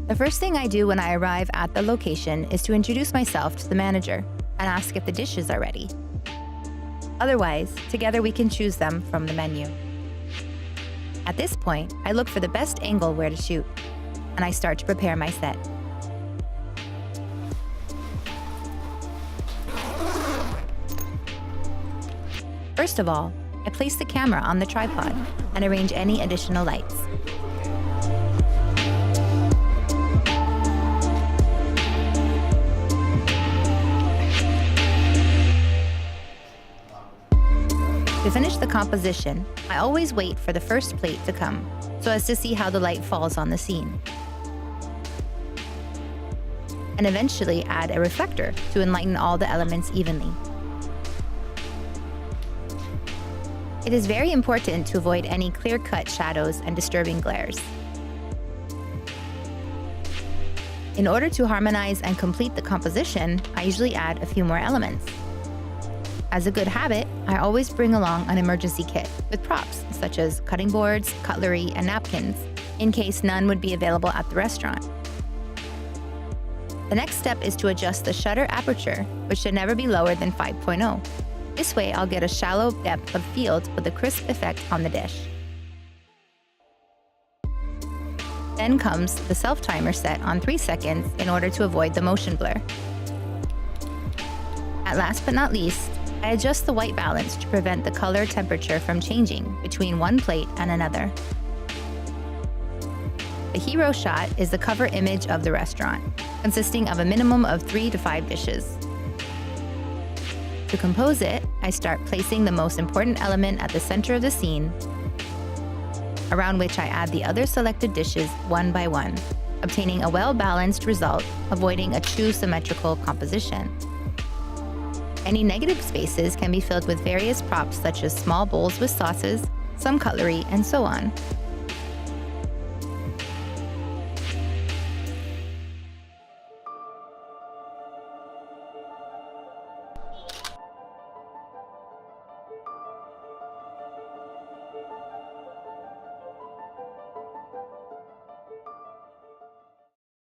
The first thing I do when I arrive at the location is to introduce myself to the manager and ask if the dishes are ready. Otherwise, together we can choose them from the menu. At this point, I look for the best angle where to shoot, and I start to prepare my set. First of all, I place the camera on the tripod and arrange any additional lights. To finish the composition, I always wait for the first plate to come, so as to see how the light falls on the scene. And eventually add a reflector to enlighten all the elements evenly. It is very important to avoid any clear-cut shadows and disturbing glares. In order to harmonize and complete the composition, I usually add a few more elements. As a good habit, I always bring along an emergency kit with props such as cutting boards, cutlery, and napkins, in case none would be available at the restaurant. The next step is to adjust the shutter aperture, which should never be lower than 5.0. This way, I'll get a shallow depth of field with a crisp effect on the dish. Then comes the self-timer set on 3 seconds in order to avoid the motion blur. At last but not least, I adjust the white balance to prevent the color temperature from changing between one plate and another. The hero shot is the cover image of the restaurant, consisting of a minimum of 3 to 5 dishes. To compose it, I start placing the most important element at the center of the scene, around which I add the other selected dishes one by one, obtaining a well-balanced result, avoiding a too symmetrical composition. Any negative spaces can be filled with various props such as small bowls with sauces, some cutlery, and so on.